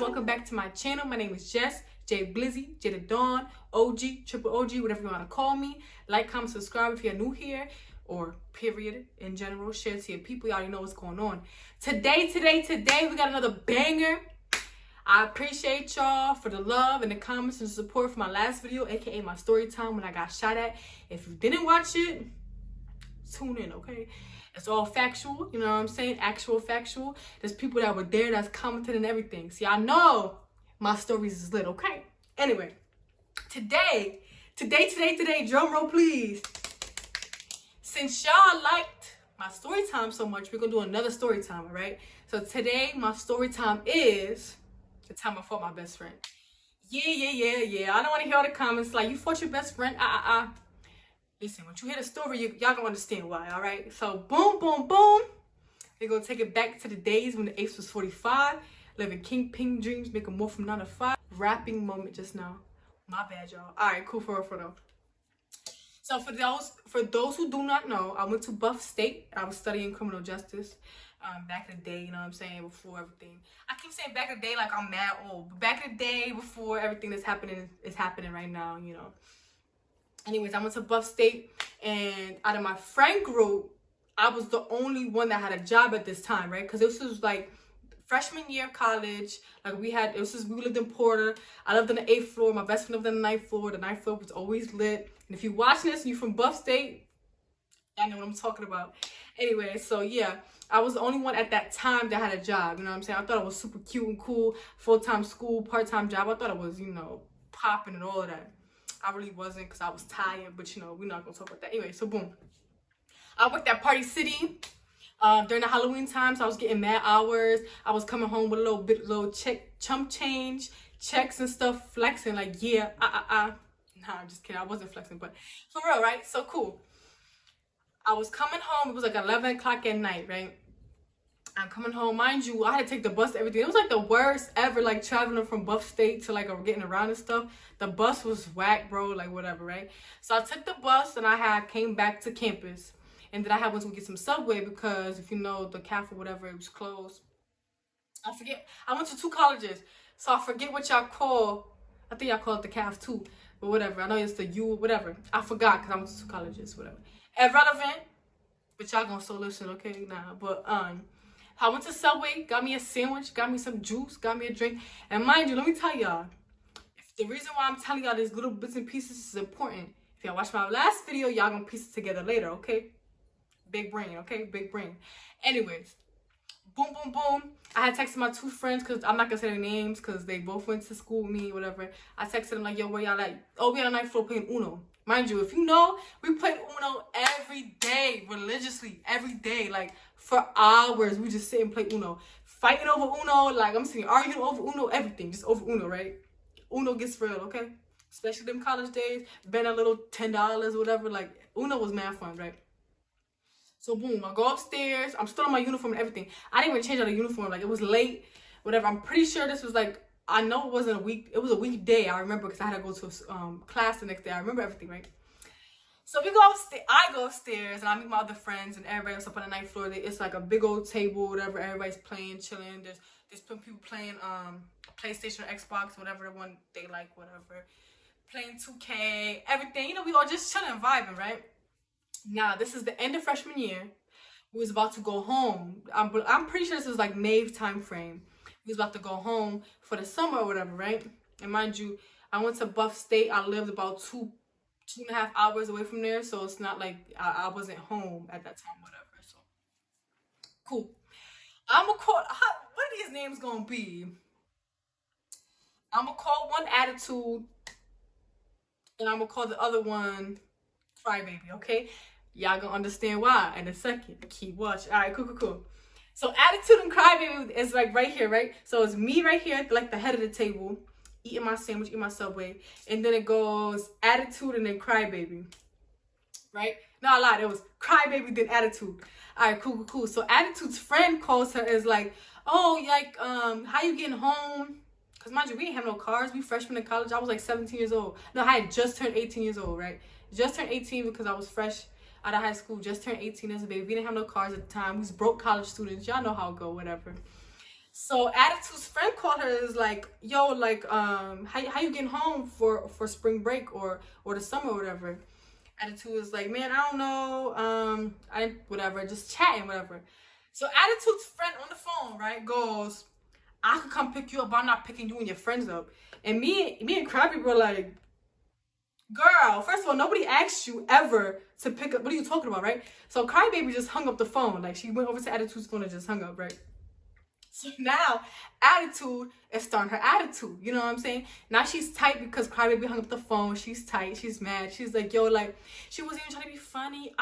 welcome back to my channel. My name is Jess, J Blizzy, J the Dawn, OG, Triple OG, whatever you want to call me. Like, comment, subscribe if you're new here, or period in general. Share to your people. You already know what's going on. Today, we got another banger. I appreciate y'all for the love and the comments and the support for my last video, aka my story time when I got shot at. If you didn't watch it, tune in, okay? It's all factual, you know what I'm saying? Actual factual. There's people that were there that's commented and everything. See, I know my stories is lit, okay? Anyway, today, drum roll please. Since y'all liked my story time so much, we're gonna do another story time, all right? So today, my story time is the time I fought my best friend. Yeah. I don't want to hear all the comments like, you fought your best friend, Listen, when you hear the story, y'all gonna understand why, all right? So, boom. We're gonna take it back to the days when the Ace was 45, living king dreams, making more from 9 to 5. Rapping moment just now. My bad, y'all. All right, cool for though. So, for those who do not know, I went to Buff State. I was studying criminal justice back in the day, you know what I'm saying, before everything. I keep saying back in the day like I'm mad old, but back in the day before everything that's happening is happening right now, you know. Anyways, I went to Buff State, and out of my friend group, I was the only one that had a job at this time, right? Because this was like freshman year of college. Like we lived in Porter. I lived on the 8th floor. My best friend lived on the 9th floor. The 9th floor was always lit. And if you're watching this and you're from Buff State, I know what I'm talking about. Anyway, so yeah, I was the only one at that time that had a job. You know what I'm saying? I thought it was super cute and cool. Full-time school, part-time job. I thought it was, you know, popping and all of that. I really wasn't because I was tired, but you know, we're not gonna talk about that. Anyway, so boom. I worked at Party City during the Halloween time, so I was getting mad hours. I was coming home with a little chump change, checks and stuff, flexing like, yeah, Nah, I'm just kidding. I wasn't flexing, but for real, right? So cool. I was coming home. It was like 11 o'clock at night, right? I'm coming home. Mind you, I had to take the bus to everything. It was like the worst ever, like traveling from Buff State to like getting around and stuff. The bus was whack, bro, like whatever, right? So I took the bus and I came back to campus. And then I went to get some Subway because if you know the cafe or whatever, it was closed. I forget. I went to 2 colleges. So I forget what y'all call. I think y'all call it the CAF too. But whatever. I know it's the U, whatever. I forgot because I went to 2 colleges, whatever. Irrelevant. But y'all gonna still listen, okay? Nah, but I went to Subway, got me a sandwich, got me some juice, got me a drink. And mind you, let me tell y'all, the reason why I'm telling y'all these little bits and pieces is important. If y'all watch my last video, y'all gonna piece it together later, okay? Big brain, okay? Big brain. Anyways, boom. I had texted my 2 friends, because I'm not gonna say their names, because they both went to school with me, whatever. I texted them like, yo, where y'all at? Oh, we on the 9th floor playing Uno. Mind you, if you know, we played Uno every day, religiously, every day, like for hours. We just sit and play Uno, fighting over Uno. Like I'm saying, arguing over Uno, everything, just over Uno, right? Uno gets real, okay? Especially them college days, been a little $10, whatever. Like Uno was mad fun, right? So boom, I go upstairs. I'm still in my uniform and everything. I didn't even change out of uniform. Like it was late, whatever. I'm pretty sure this was like, I know it wasn't a week. It was a weekday. I remember because I had to go to class the next day. I remember everything, right? So we go upstairs. I go upstairs and I meet my other friends and everybody else up on the 9th floor. It's like a big old table, whatever. Everybody's playing, chilling. There's people playing PlayStation or Xbox, whatever the one they like, whatever. Playing 2K, everything. You know, we all just chilling, vibing, right? Now this is the end of freshman year. We was about to go home. I'm pretty sure this is like May time frame. We was about to go home for the summer or whatever, right? And mind you, I went to Buff State. I lived about 2.5 hours away from there, so it's not like I wasn't home at that time, whatever. So cool. I'm gonna call. What are these names gonna be? I'm gonna call one Attitude, and I'm gonna call the other one Crybaby. Okay, y'all gonna understand why in a second. Keep watching. All right, cool. So Attitude and Crybaby is like right here, right? So it's me right here, like the head of the table, eating my sandwich, eating my Subway. And then it goes Attitude and then Crybaby, right? No, I lied. It was Crybaby, then Attitude. All right, cool. So Attitude's friend calls her, is like, oh, like, how you getting home? Because mind you, we didn't have no cars. We freshmen in college. I was like 17 years old. No, I had just turned 18 years old, right? Just turned 18 because I was fresh out of high school, just turned 18 as a baby. We didn't have no cars at the time. We was broke college students. Y'all know how it go, whatever. So Attitude's friend called her, is like, yo, like, how you getting home for spring break or the summer or whatever. Attitude is like, man, I don't know, I whatever, just chatting, whatever. So Attitude's friend on the phone, right, goes, I could come pick you up, but I'm not picking you and your friends up. And me and Krabby were like, girl, first of all, nobody asked you ever to pick up. What are you talking about, right? So Crybaby just hung up the phone. Like, she went over to Attitude's phone and just hung up, right? So now Attitude is starting her attitude. You know what I'm saying? Now she's tight because Crybaby hung up the phone. She's tight. She's mad. She's like, yo, like, she wasn't even trying to be funny.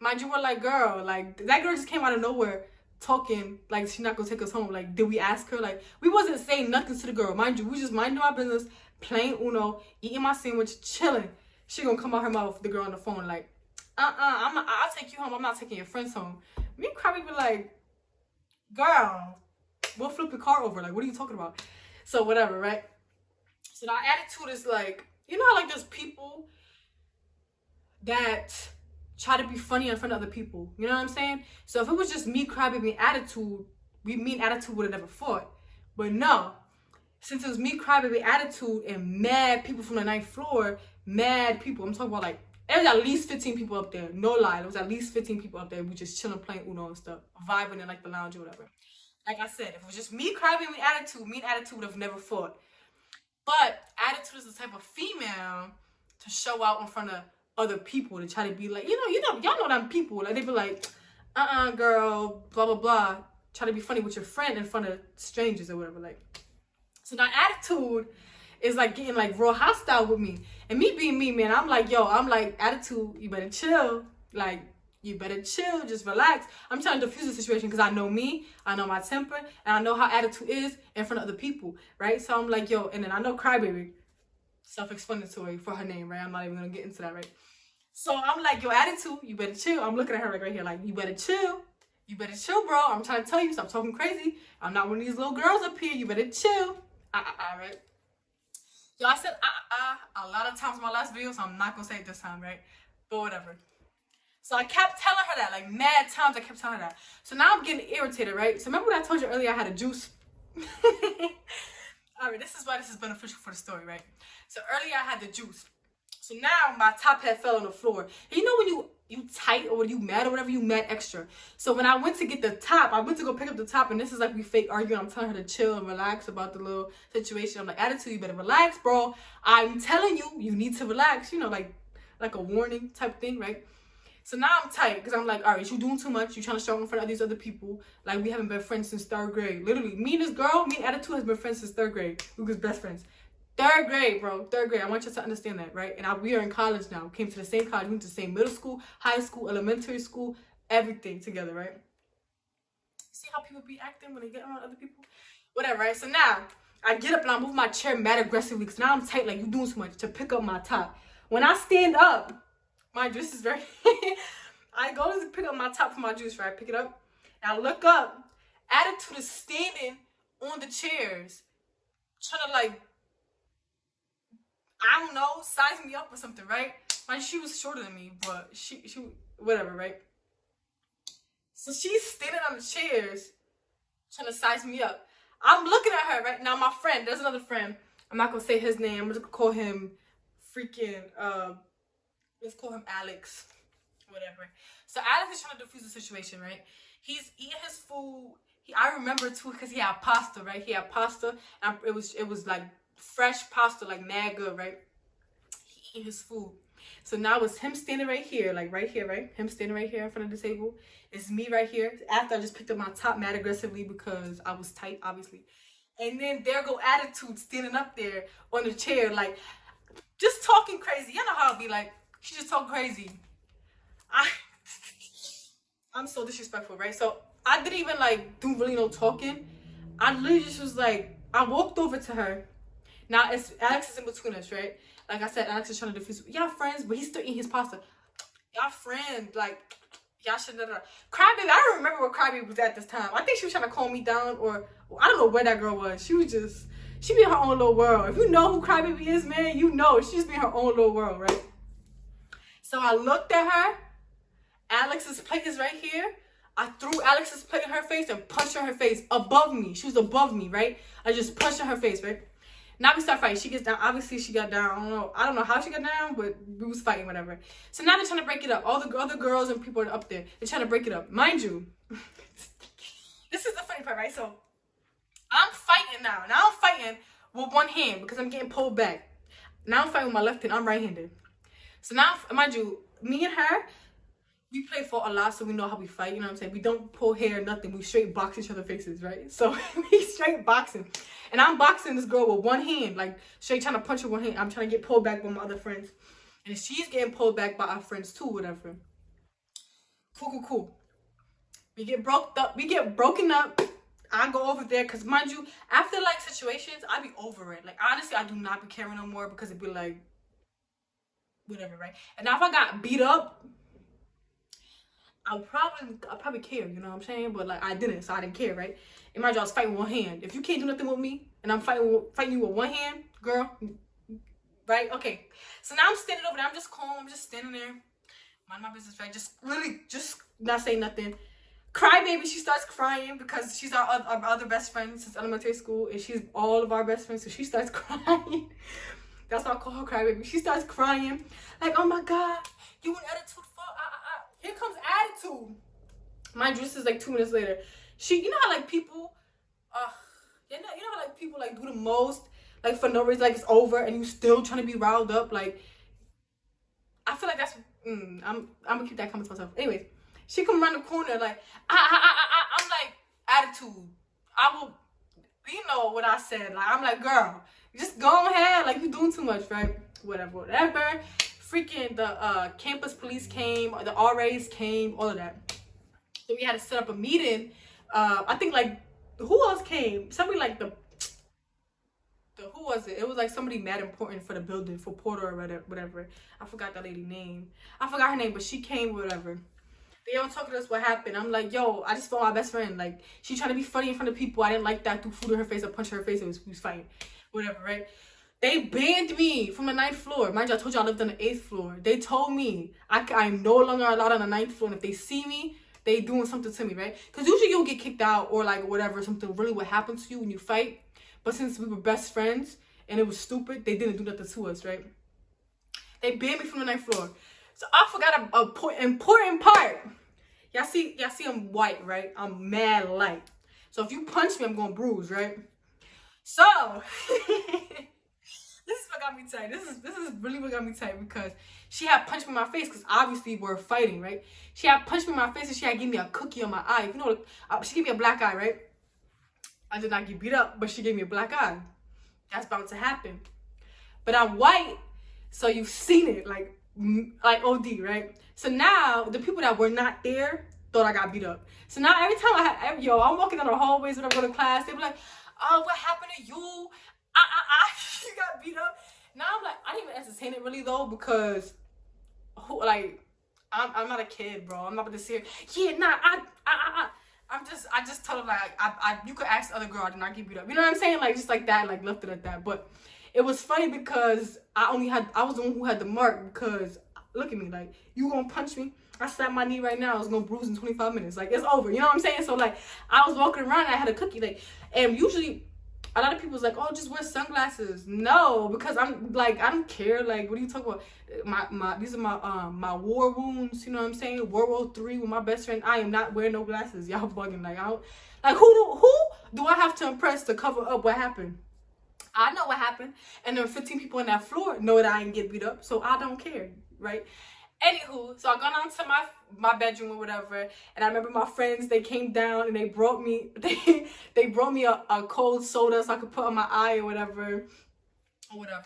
Mind you, we're like, girl, like, that girl just came out of nowhere talking like she's not gonna take us home. Like, did we ask her? Like, we wasn't saying nothing to the girl. Mind you, we just minding our business, playing Uno, eating my sandwich, chilling. She gonna come out her mouth, the girl on the phone, like, I'll take you home. I'm not taking your friends home. Me and Krabby be like, girl, we'll flip the car over. Like, what are you talking about? So whatever, right? So our attitude is like, you know how like there's people that try to be funny in front of other people. You know what I'm saying? So if it was just me, Crybaby, and Attitude, me and Attitude would have never fought. But no, since it was me, Crybaby, Attitude, and mad people from the 9th floor, mad people. I'm talking about like, there was at least 15 people up there. No lie, there was at least 15 people up there. We just chilling, playing Uno and stuff, vibing in like the lounge or whatever. Like I said, if it was just me, Crybaby, and Attitude, me and Attitude would have never fought. But Attitude is the type of female to show out in front of other people, to try to be like, y'all know them people. Like, they be like, girl, blah, blah, blah. Try to be funny with your friend in front of strangers or whatever. Like, so now Attitude is like getting like real hostile with me. And me being me, man, I'm like, Attitude, you better chill. Like, you better chill, just relax. I'm trying to diffuse the situation because I know me, I know my temper, and I know how Attitude is in front of other people, right? So I'm like, yo, and then I know Crybaby, self-explanatory for her name, right? I'm not even gonna get into that, right? So I'm like, yo, Attitude, you better chill. I'm looking at her like right here, like, you better chill. You better chill, bro. I'm trying to tell you, stop talking crazy. I'm not one of these little girls up here. You better chill. Right? Yo, I said a lot of times in my last video, so I'm not gonna say it this time, right? But whatever. So I kept telling her that, like, mad times I kept telling her that. So now I'm getting irritated, right? So remember what I told you earlier, I had a juice? All right, this is why this is beneficial for the story, right? So earlier I had the juice. So now my top hat fell on the floor. And you know when you tight or when you mad or whatever, you mad extra. So when I went to get the top, I went to go pick up the top, and this is like we fake arguing. I'm telling her to chill and relax about the little situation. I'm like, Attitude, you better relax, bro. I'm telling you, you need to relax. You know, like a warning type thing, right? So now I'm tight because I'm like, all right, you doing too much. You trying to show up in front of these other people. Like, we haven't been friends since 3rd grade. Literally, me and this girl, me and Attitude has been friends since 3rd grade. We was best friends. 3rd grade, bro. 3rd grade. I want you to understand that, right? And we are in college now. Came to the same college. We went to the same middle school, high school, elementary school, everything together, right? See how people be acting when they get around other people? Whatever, right? So now, I get up and I move my chair mad aggressively because now I'm tight, like, you doing too much, to pick up my top. When I stand up, my juice is very... I go to pick up my top for my juice, right? Pick it up. And I look up. Attitude is standing on the chairs, trying to, like, I don't know, size me up or something, right? Like, she was shorter than me, but she whatever, right? So she's standing on the chairs trying to size me up. I'm looking at her right now. My friend, there's another friend. I'm not gonna say his name. I'm just gonna call him freaking let's call him Alex. Whatever. So Alex is trying to defuse the situation, right? He's eating his food. I remember too because he had pasta, right? He had pasta, and it was like fresh pasta, like mad good, right? He ate his food. So now it's him standing right here, like right here, right? Him standing right here in front of the table. It's me right here. After I just picked up my top mad aggressively because I was tight, obviously. And then there go Attitude standing up there on the chair, like just talking crazy. You know how it be, like she just talk crazy. I'm so disrespectful, right? So I didn't even like do really no talking. I literally just was like, I walked over to her. Now it's Alex is in between us, right? Like I said, Alex is trying to defuse. Y'all friends, but he's still eating his pasta. Y'all friends, like y'all should know. Crybaby, I don't remember where Crybaby was at this time. I think she was trying to calm me down, or I don't know where that girl was. She be in her own little world. If you know who Crybaby is, man, you know she just be in her own little world, right? So I looked at her. Alex's plate is right here. I threw Alex's plate in her face and punched her in her face above me. She was above me, right? I just punched in her face, right? Now we start fighting. She gets down. Obviously, she got down. I don't know how she got down, but we was fighting, whatever. So now they're trying to break it up. All the other girls and people are up there. They're trying to break it up. Mind you, this is the funny part, right? So I'm fighting now. Now I'm fighting with one hand because I'm getting pulled back. Now I'm fighting with my left hand. I'm right-handed. So now, mind you, me and her, we play for a lot, so we know how we fight. You know what I'm saying? We don't pull hair, nothing. We straight box each other faces, right? So we straight boxing. And I'm boxing this girl with one hand, like straight trying to punch her with one hand. I'm trying to get pulled back by my other friends. And she's getting pulled back by our friends too, whatever. Cool. We get broken up. I go over there because, mind you, after like situations, I be over it. Like, honestly, I do not be caring no more because it be like, whatever, right? And now if I got beat up, I'll probably care, you know what I'm saying? But like I didn't, so I didn't care, right? And mind you, I was fighting with one hand. If you can't do nothing with me and I'm fighting you with one hand, girl, right? Okay. So now I'm standing over there. I'm just calm. I'm just standing there. Mind my business, right? Just not saying nothing. Cry baby, she starts crying because she's our other best friend since elementary school, and she's all of our best friends, so she starts crying. That's why I call her cry baby. She starts crying, like, oh my God, you an attitude for Here comes attitude. Mind you, this is like 2 minutes later. You know how like people, you know how like people like do the most, like for no reason, like it's over and you still trying to be riled up. Like, I feel like that's, I'm gonna keep that comment to myself. Anyways, she come around the corner like, I'm like, attitude. I will, you know what I said. Like, I'm like, girl, just go ahead. Like, you doing too much, right? Whatever. Freaking the campus police came, the RAs came, all of that. So we had to set up a meeting. I think like, who else came? Somebody like who was it? It was like somebody mad important for the building, for Porter or whatever. I forgot that lady's name. I forgot her name, but she came, whatever. They all talking to us what happened. I'm like, yo, I just fought my best friend. Like, she trying to be funny in front of people. I didn't like that. Threw food in her face. I punched her face. We was fighting. Whatever, right? They banned me from the 9th floor. Mind you, I told you I lived on the 8th floor. They told me I'm no longer allowed on the 9th floor. And if they see me, they doing something to me, right? Because usually you'll get kicked out or like whatever, something really would happen to you when you fight. But since we were best friends and it was stupid, they didn't do nothing to us, right? They banned me from the 9th floor. So I forgot a important part. Y'all see I'm white, right? I'm mad light. So if you punch me, I'm going to bruise, right? So this is what got me tight. This is really what got me tight because she had punched me in my face because obviously we're fighting, right? She had punched me in my face and she had given me a cookie on my eye. You know, she gave me a black eye, right? I did not get beat up, but she gave me a black eye. That's about to happen. But I'm white, so you've seen it, like OD, right? So now the people that were not there thought I got beat up. So now every time I'm walking down the hallways when I go to class, they be like, oh, what happened to you? You got beat up. Now I'm like, I didn't even entertain it really though, because I'm not a kid, bro. I'm not gonna say, yeah, nah, I just told her like you could ask the other girl, I did not get beat up. You know what I'm saying? Like just like that, like left it at that. But it was funny because I was the one who had the mark because look at me, like you gonna punch me? I slapped my knee right now. I was gonna bruise in 25 minutes. Like it's over. You know what I'm saying? So like I was walking around and I had a cookie, like, and usually a lot of people was like, oh, just wear sunglasses. No, because I'm like, I don't care. Like, what are you talking about? These are my war wounds. You know what I'm saying? World War III with my best friend. I am not wearing no glasses. Y'all bugging. Like who do I have to impress to cover up what happened? I know what happened, and there were 15 people on that floor know that I didn't get beat up, so I don't care, right? Anywho, so I got down to my bedroom or whatever, and I remember my friends, they came down and they brought me a cold soda so I could put on my eye or whatever.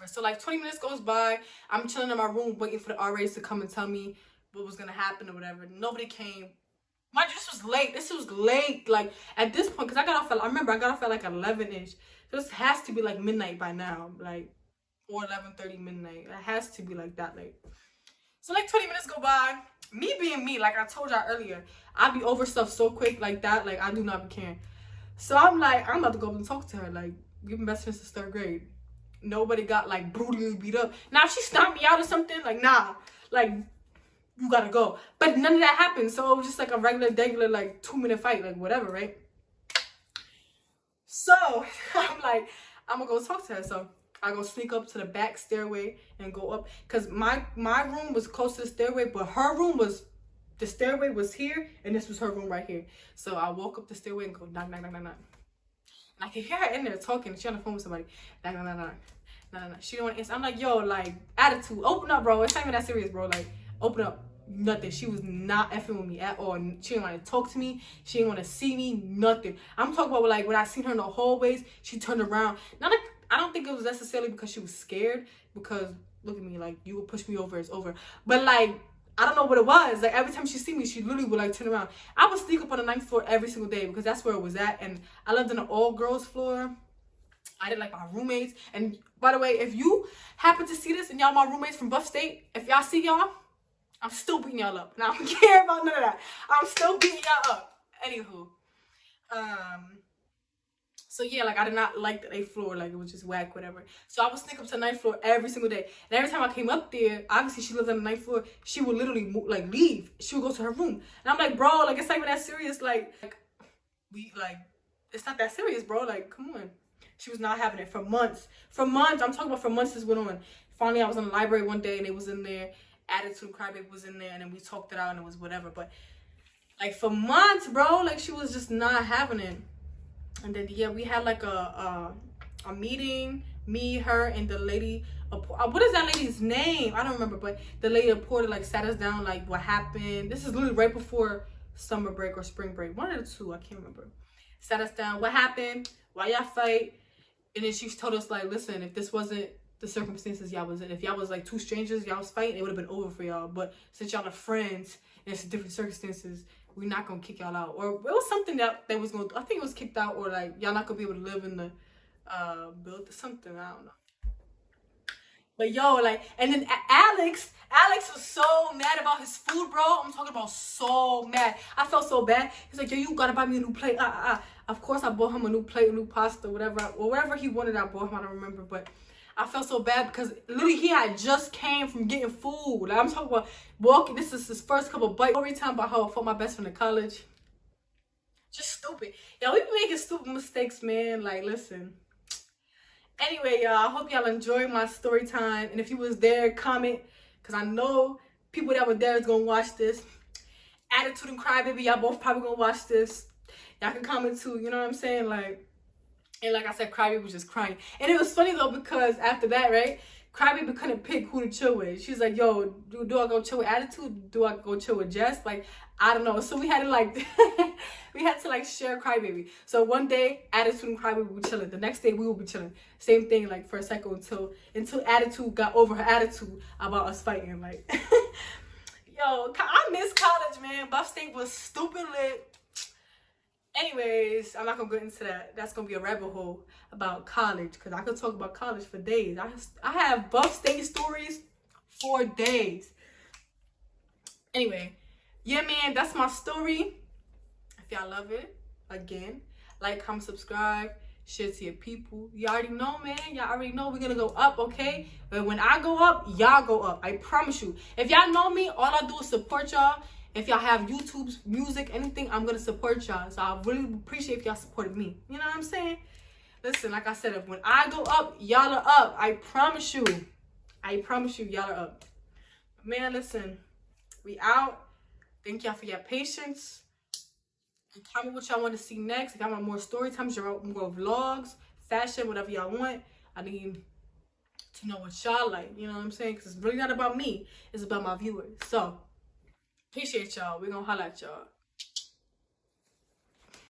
So like 20 minutes goes by, I'm chilling in my room waiting for the RAs to come and tell me what was gonna happen or whatever. Nobody came. Mind you, this was late. Like at this point, because I got off at like 11ish. So this has to be like midnight by now, like, or 11:30 midnight. It has to be like that late. So like 20 minutes go by. Me being me, like I told y'all earlier, I be over stuff so quick like that. Like I do not be caring. So I'm like, I'm about to go up and talk to her. Like, we've been best friends since 3rd grade. Nobody got like brutally beat up. Now if she stomped me out or something, like nah. Like you gotta go. But none of that happened. So it was just like a regular, like 2-minute fight, like whatever, right? So I'm like, I'm gonna go talk to her. So I go sneak up to the back stairway and go up, because my room was close to the stairway, but her room was, the stairway was here and this was her room right here. So I walk up the stairway and go knock, knock, knock, knock, knock. And I can hear her in there talking. She on the phone with somebody. Knock, knock, knock, knock. No. She don't want to answer. I'm like, yo, like, attitude. Open up, bro. It's not even that serious, bro. Like, open up. Nothing. She was not effing with me at all. She didn't want to talk to me. She didn't want to see me. Nothing. I'm talking about, like, when I seen her in the hallways, she turned around. Not like, I don't think it was necessarily because she was scared. Because, look at me, like, you would push me over, it's over. But, like, I don't know what it was. Like, every time she see me, she literally would, like, turn around. I would sneak up on the 9th floor every single day because that's where it was at. And I lived on an all-girls floor. I didn't like my roommates. And, by the way, if you happen to see this and y'all my roommates from Buff State, if y'all see y'all, I'm still beating y'all up. And I don't care about none of that. I'm still beating y'all up. Anywho. So yeah, like I did not like the 8th floor, like it was just whack, whatever. So I would sneak up to the 9th floor every single day. And every time I came up there, obviously she lived on the 9th floor, she would literally move, like leave. She would go to her room. And I'm like, bro, like it's not even that serious. Like it's not that serious, bro. Like, come on. She was not having it for months. For months, I'm talking about for months this went on. Finally, I was in the library one day and it was in there. Attitude Crybaby was in there and then we talked it out and it was whatever. But like for months, bro, like she was just not having it. And then yeah, we had like a meeting, me, her, and the lady. What is that lady's name? I don't remember, but the lady at Porter like sat us down, like what happened. This is literally right before summer break or spring break, one of the two, I can't remember. Sat us down, what happened, why y'all fight, and then she told us like, listen, if this wasn't the circumstances y'all was in, if y'all was like two strangers, y'all was fighting, it would have been over for y'all. But since y'all are friends and it's different circumstances, we're not gonna kick y'all out. Or it was something that they was gonna, I think it was kicked out, or like y'all not gonna be able to live in the build something, I don't know. But yo, like, and then Alex was so mad about his food, bro. I'm talking about so mad. I felt so bad. He's like, yo, you gotta buy me a new plate. Of course I bought him a new plate, a new pasta, whatever, or whatever he wanted I bought him, I don't remember. But I felt so bad because literally he had just came from getting food. Like I'm talking about walking, this is his first couple bites. Every time about how I fought my best friend in college. Just stupid. Yo, we be making stupid mistakes, man. Like, listen. Anyway, y'all, I hope y'all enjoyed my story time. And if you was there, comment. Because I know people that were there is going to watch this. Attitude and Crybaby, y'all both probably going to watch this. Y'all can comment too, you know what I'm saying? Like, and like I said, Crybaby was just crying. And it was funny though, because after that, right, Crybaby couldn't pick who to chill with. She's like, yo, do I go chill with Attitude? Do I go chill with Jess? Like, I don't know. So we had to like, we had to like share Crybaby. So one day, Attitude and Crybaby would be chilling. The next day, we would be chilling. Same thing, like for a second until Attitude got over her attitude about us fighting. Like, yo, I miss college, man. Buff State was stupid lit. Anyways, I'm not gonna go into that. That's gonna be a rabbit hole about college, because I could talk about college for days. I have Buff State stories for days. Anyway, yeah, man, that's my story. If y'all love it, again, like, comment, subscribe, share to your people. You already know, man. Y'all already know we're gonna go up, okay? But when I go up, y'all go up. I promise you. If y'all know me, all I do is support y'all. If y'all have YouTube's music, anything, I'm gonna support y'all. So I really appreciate if y'all supported me. You know what I'm saying? Listen, like I said, if when I go up, y'all are up. I promise you. I promise you, y'all are up. Man, listen, we out. Thank y'all for your patience. And comment what y'all want to see next. If y'all want more story times, more vlogs, fashion, whatever y'all want. I need to know what y'all like. You know what I'm saying? Because it's really not about me. It's about my viewers. So, appreciate y'all. We're going to holla at y'all.